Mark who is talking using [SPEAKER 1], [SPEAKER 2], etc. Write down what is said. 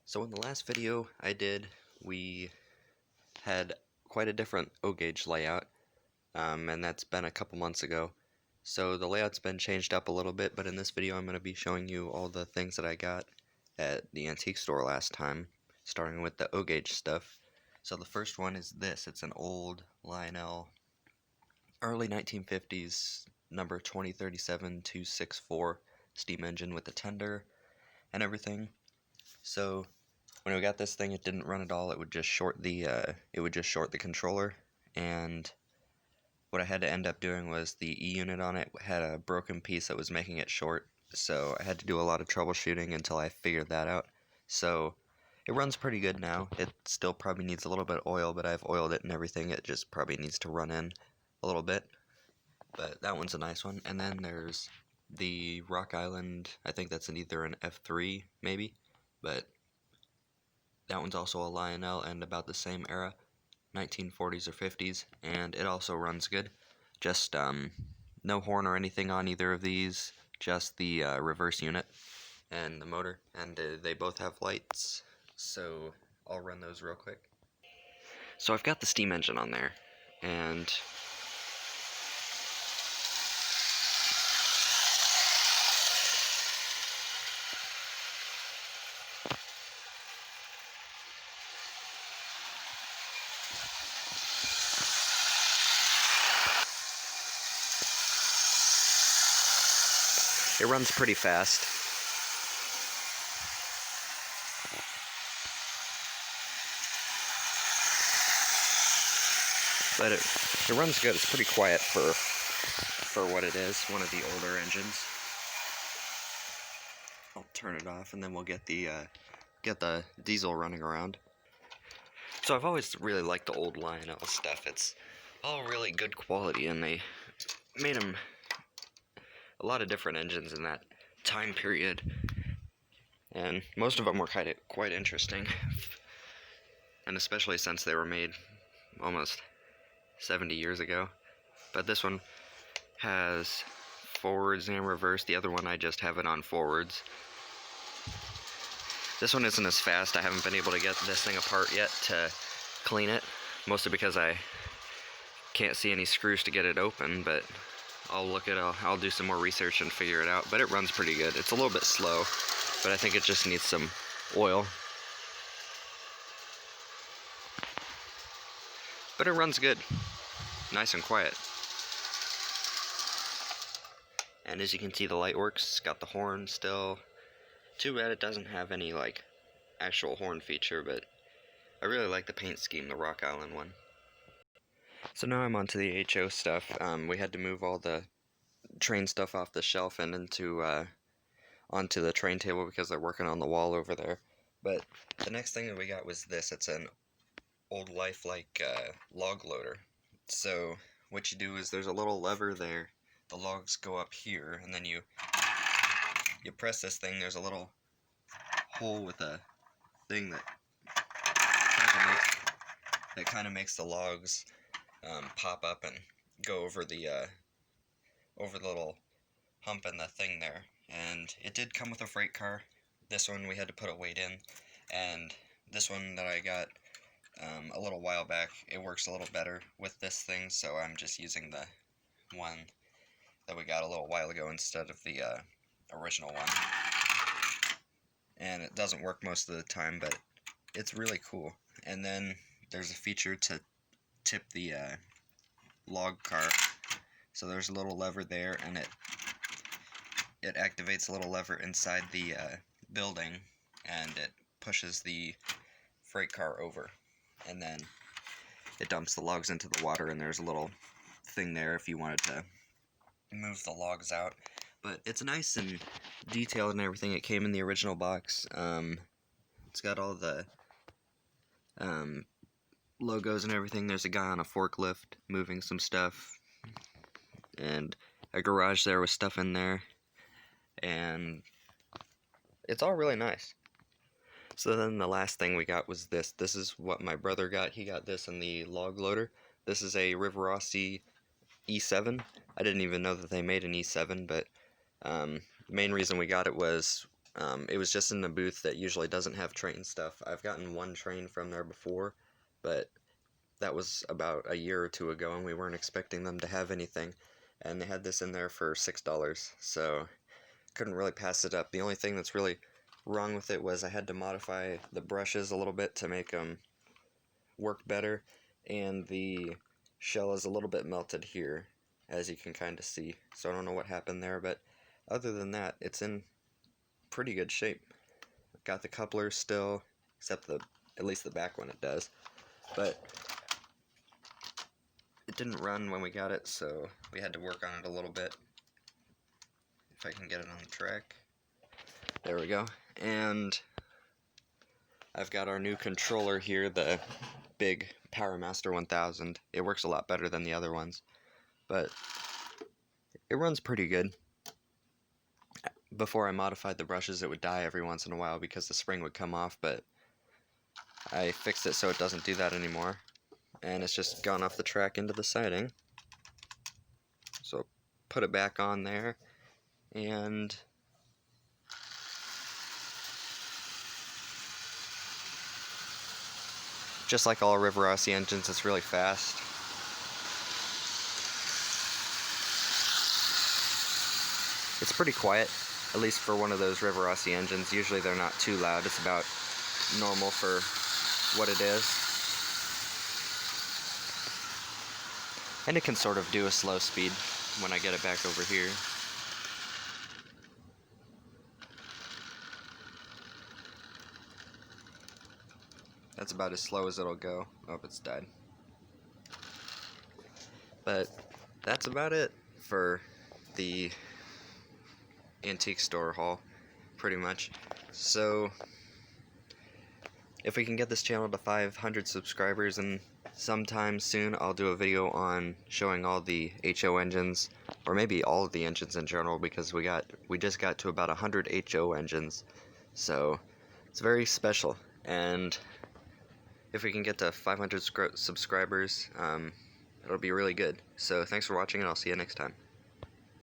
[SPEAKER 1] So in the last video I did, we had quite a different O-gauge layout, and that's been a couple months ago. So the layout's been changed up a little bit, but in this video I'm going to be showing you all the things that I got at the antique store last time, starting with the O-gauge stuff. So the first one is this. It's an old Lionel, early 1950s, number 2037-264 steam engine with a tender and everything. So when we got this thing, it didn't run at all. It would just short the controller, and what I had to end up doing was the E unit on it had a broken piece that was making it short, so I had to do a lot of troubleshooting until I figured that out. So it runs pretty good now. It still probably needs a little bit of oil, but I've oiled it and everything. It just probably needs to run in a little bit, but that one's a nice one. And then there's the Rock Island. I think that's either an F3 maybe, but that one's also a Lionel and about the same era, 1940s or 50s, and it also runs good. Just no horn or anything on either of these, just the reverse unit and the motor, and they both have lights, so I'll run those real quick. So I've got the steam engine on there, and it runs pretty fast. But it runs good. It's pretty quiet for what it is, one of the older engines. I'll turn it off and then we'll get the diesel running around. So I've always really liked the old Lionel stuff. It's all really good quality, and they made them a lot of different engines in that time period, and most of them were quite interesting, and especially since they were made almost 70 years ago. But this one has forwards and reverse. The other one I just have it on forwards. This one isn't as fast. I haven't been able to get this thing apart yet to clean it, mostly because I can't see any screws to get it open, but I'll do some more research and figure it out. But it runs pretty good. It's a little bit slow, but I think it just needs some oil. But it runs good. Nice and quiet. And as you can see, the light works. It's got the horn still. Too bad it doesn't have any actual horn feature, but I really like the paint scheme, the Rock Island one. So now I'm onto the HO stuff. We had to move all the train stuff off the shelf and onto the train table because they're working on the wall over there. But the next thing that we got was this. It's an old lifelike log loader. So what you do is there's a little lever there. The logs go up here, and then you press this thing. There's a little hole with a thing that kind of makes the logs pop up and go over the little hump in the thing there. And it did come with a freight car. This one we had to put a weight in, and this one that I got a little while back, it works a little better with this thing, so I'm just using the one that we got a little while ago instead of the original one. And it doesn't work most of the time, but it's really cool. And then there's a feature to tip the log car. So there's a little lever there, and it activates a little lever inside the building, and it pushes the freight car over, and then it dumps the logs into the water, and there's a little thing there if you wanted to move the logs out. But it's nice and detailed and everything. It came in the original box. It's got all the logos and everything. There's a guy on a forklift moving some stuff, and a garage there with stuff in there, and it's all really nice. So then the last thing we got was this. This is what my brother got. He got this in the log loader. This is a Rivarossi E7. I didn't even know that they made an E7, but the main reason we got it was It was just in a booth that usually doesn't have train stuff. I've gotten one train from there before, but that was about a year or two ago, and we weren't expecting them to have anything. And they had this in there for $6, so couldn't really pass it up. The only thing that's really wrong with it was I had to modify the brushes a little bit to make them work better, and the shell is a little bit melted here, as you can kind of see. So I don't know what happened there, but other than that, it's in pretty good shape. Got the coupler still, except at least the back one it does, but it didn't run when we got it, so we had to work on it a little bit. If I can get it on the track. There we go. And I've got our new controller here, the big PowerMaster 1000. It works a lot better than the other ones, but it runs pretty good. Before I modified the brushes, it would die every once in a while because the spring would come off, but I fixed it so it doesn't do that anymore. And it's just gone off the track into the siding. So put it back on there, and just like all Rivarossi engines, it's really fast. It's pretty quiet, at least for one of those Rivarossi engines. Usually they're not too loud. It's about normal for what it is. And it can sort of do a slow speed when I get it back over here. That's about as slow as it'll go. Oh, it's died. But that's about it for the antique store haul, pretty much. So if we can get this channel to 500 subscribers, and sometime soon I'll do a video on showing all the HO engines, or maybe all of the engines in general, because we just got to about 100 HO engines, so it's very special. And if we can get to 500 subscribers, it'll be really good. So thanks for watching, and I'll see you next time.